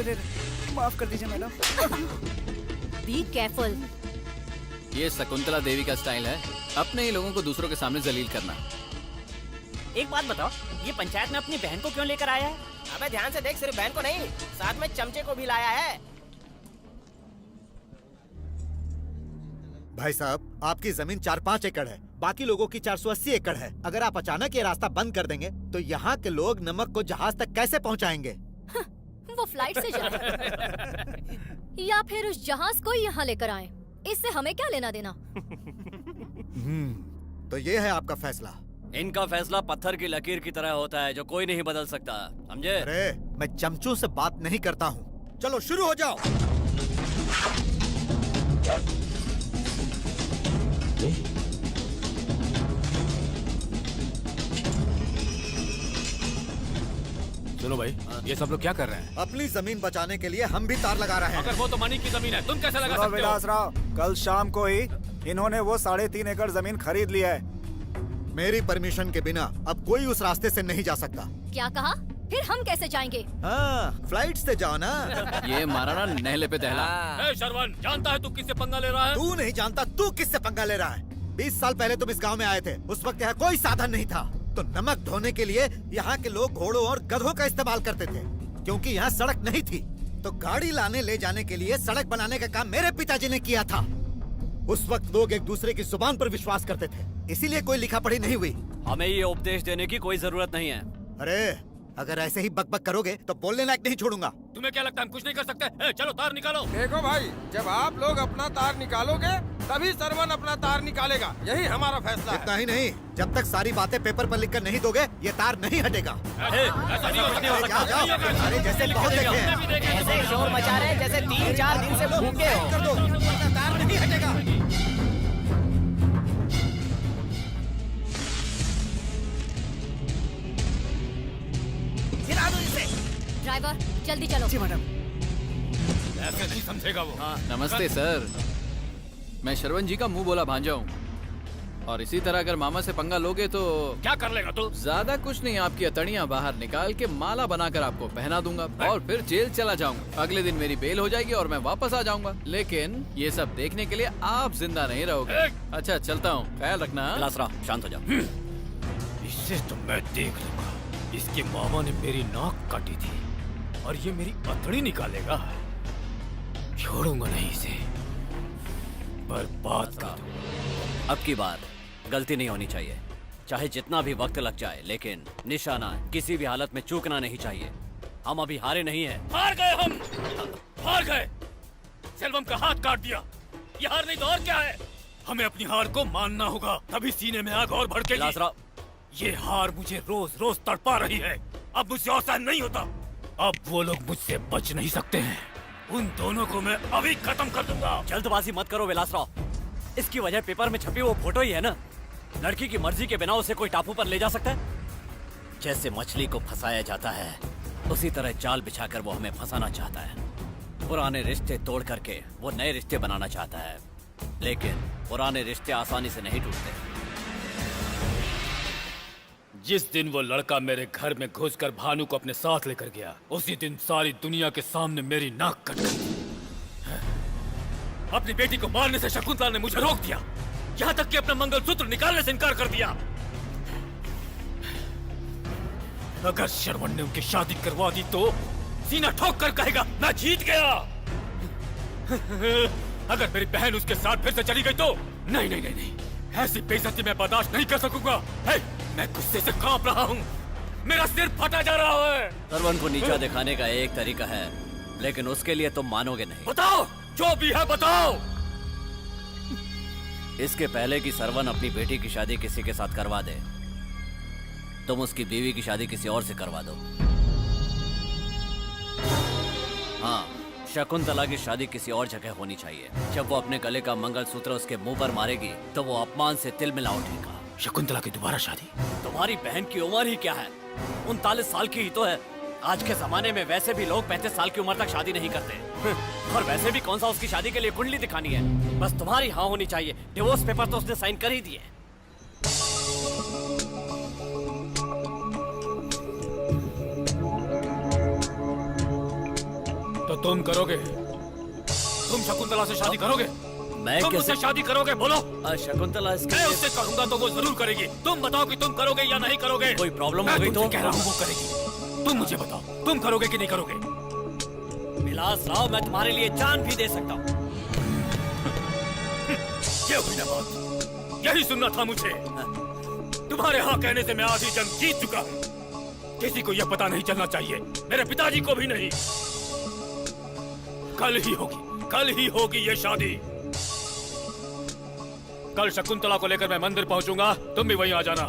अरे माफ कर दीजिए मैडम। Be careful. ये शकुंतला देवी का स्टाइल है, अपने ही लोगों को दूसरों के सामने जलील करना। एक बात बताओ, ये पंचायत में अपनी बहन को क्यों लेकर आया है? अबे ध्यान से देख, सिर्फ बहन को नहीं, साथ में चमचे को भी लाया है। भाई साहब, आपकी जमीन 4-5 एकड़ है, बाकी लोगों की 480 एकड़ है। अगर आप अचानक ये रास्ता बंद कर देंगे तो यहाँ के लोग नमक को जहाज तक कैसे पहुँचाएंगे? वो फ्लाइट से जाए या फिर उस जहाज को यहाँ लेकर आए, इससे हमें क्या लेना देना? तो ये है आपका फैसला? इनका फैसला पत्थर की लकीर की तरह होता है जो कोई नहीं बदल सकता, समझे? अरे मैं चमचों से बात नहीं करता हूँ। चलो शुरू हो जाओ। सुनो भाई, ये सब लोग क्या कर रहे हैं? अपनी जमीन बचाने के लिए हम भी तार लगा रहे हैं। अगर वो तो मनी की जमीन है, तुम कैसे लगा सकते हो? विलास राव, कल शाम को ही इन्होंने वो 3.5 एकड़ जमीन खरीद लिया है। मेरी परमिशन के बिना अब कोई उस रास्ते से नहीं जा सकता। क्या कहा? फिर हम कैसे जाएंगे? हाँ, फ्लाइट से जाओ ना। ये मारा ना नहले पे दहला। ए शरवण, जानता है तू किससे पंगा ले रहा है? तू नहीं जानता तू किससे पंगा ले रहा है। 20 साल पहले तुम इस गांव में आए थे, उस वक्त यहाँ कोई साधन नहीं था, तो नमक ढोने के लिए यहाँ के लोग घोड़ों और गधों का इस्तेमाल करते थे, क्योंकि यहाँ सड़क नहीं थी। तो गाड़ी लाने ले जाने के लिए सड़क बनाने का काम मेरे पिताजी ने किया था। उस वक्त लोग एक दूसरे की जुबान पर विश्वास करते थे, इसीलिए कोई लिखा पढ़ी नहीं हुई। हमें ये उपदेश देने की कोई जरूरत नहीं है। अरे अगर ऐसे ही बकबक करोगे तो बोलने लायक नहीं छोड़ूगा। तुम्हें क्या लगता है हम कुछ नहीं कर सकते? चलो तार निकालो। देखो भाई, जब आप लोग अपना तार निकालोगे तभी सरवन अपना तार निकालेगा, यही हमारा फैसला इतना ही नहीं, जब तक सारी बातें पेपर पर लिखकर नहीं दोगे ये तार नहीं हटेगा। ऐसा नहीं हो सकता। जाओ, जाओ। अरे जैसे बहुत देखे हैं। ऐसे शोर मचा रहे हैं जैसे 3-4 दिन से भूखे हो। कर दो, वरना तार नहीं हटेगा। गिरा दो इसे। ड्राइवर जल्दी चलो। जी मैडम। ऐसे नहीं समझेगा वो। हाँ, नमस्ते सर, मैं शरवण जी का मुंह बोला भांजा हूँ, और इसी तरह अगर मामा से पंगा लोगे तो क्या कर लेगा तू? ज्यादा कुछ नहीं, आपकी अतड़ियाँ बाहर निकाल के माला बनाकर आपको पहना दूंगा और फिर जेल चला जाऊंगा। अगले दिन मेरी बेल हो जाएगी और मैं वापस आ जाऊंगा, लेकिन ये सब देखने के लिए आप जिंदा नहीं रहोगे। अच्छा चलता हूँ, ख्याल रखना। लासरा, शांत हो जा। इससे तो मैं देख लूंगा। इसके मामा ने मेरी नाक काटी थी और ये मेरी अतड़ी निकालेगा। छोड़ूंगा नहीं इसे, बर्बाद कर दूंगा। अब की बार गलती नहीं होनी चाहिए, चाहे जितना भी वक्त लग जाए, लेकिन निशाना किसी भी हालत में चूकना नहीं चाहिए। हम अभी हारे नहीं हैं। हार गए हम, हार गए। सेल्वम का हाथ काट दिया, ये हार नहीं तो और क्या है? हमें अपनी हार को मानना होगा, तभी सीने में आग और भड़केगी। लासरा, ये हार मुझे रोज रोज तड़पा रही है, अब मुझसे और सहन नहीं होता। अब वो लोग मुझसे बच नहीं सकते हैं, उन दोनों को मैं अभी खत्म कर दूंगा। जल्दबाजी मत करो विलासराव, इसकी वजह पेपर में छपी वो फोटो ही है ना। लड़की की मर्जी के बिना उसे कोई टापू पर ले जा सकता है? जैसे मछली को फंसाया जाता है, उसी तरह जाल बिछाकर वो हमें फंसाना चाहता है। पुराने रिश्ते तोड़ करके वो नए रिश्ते बनाना चाहता है, लेकिन पुराने रिश्ते आसानी से नहीं टूटते। जिस दिन वो लड़का मेरे घर में घुसकर भानु को अपने साथ लेकर गया, उसी दिन सारी दुनिया के सामने मेरी नाक कट गई। अपनी बेटी को मारने से शकुंतला ने मुझे रोक दिया, यहाँ तक कि अपना मंगलसूत्र निकालने से इनकार कर दिया। अगर शरवण ने उनकी शादी करवा दी तो सीना ठोक कर कहेगा मैं जीत गया। अगर मेरी बहन उसके साथ फिर से चली गई तो नहीं नहीं नहीं नहीं, ऐसी बेइज्जती मैं बर्दाश्त नहीं कर सकूंगा। मैं गुस्से से कांप रहा हूँ, मेरा सिर फटा जा रहा है। सरवन को नीचा दिखाने का एक तरीका है, लेकिन उसके लिए तुम मानोगे नहीं। बताओ, जो भी है बताओ। इसके पहले कि सरवन अपनी बेटी की शादी किसी के साथ करवा दे, तुम उसकी बीवी की शादी किसी और से करवा दो। हाँ, शकुंतला की शादी किसी और जगह होनी चाहिए। जब वो अपने गले का मंगलसूत्र उसके मुंह पर मारेगी तो वो अपमान से तिलमिला उठेगा। शकुंतला की दोबारा शादी? तुम्हारी बहन की उम्र ही क्या है, 39 साल की ही तो है। आज के जमाने में वैसे भी लोग 35 साल की उम्र तक शादी नहीं करते। और वैसे भी कौन सा उसकी शादी के लिए कुंडली दिखानी है, बस तुम्हारी हाँ होनी चाहिए। डिवोर्स पेपर तो उसने साइन कर ही दिए। तुम करोगे? तुम शकुंतला से शादी करोगे? मैं तुम कैसे? उससे शादी करोगे? बोलो। शकुंतला इसके मैं लिए उससे कहूंगा तो वो जरूर करेगी। तुम बताओ कि तुम करोगे या नहीं करोगे? कोई प्रॉब्लम मैं हो गई तुमसे तो? कह रहा हूँ वो करेगी। तुम मुझे बताओ, तुम करोगे कि नहीं करोगे? विलास राव, मैं तुम्हारे लिए जान भी दे सकता हूँ। ये हुई ना बात, यही सुनना था मुझे। तुम्हारे हाँ कहने से मैं आधी जंग जीत चुका हूँ। किसी को यह पता नहीं चलना चाहिए, मेरे पिताजी को भी नहीं। कल ही होगी ये शादी। कल शकुंतला को लेकर मैं मंदिर पहुंचूंगा, तुम भी वहीं आ जाना।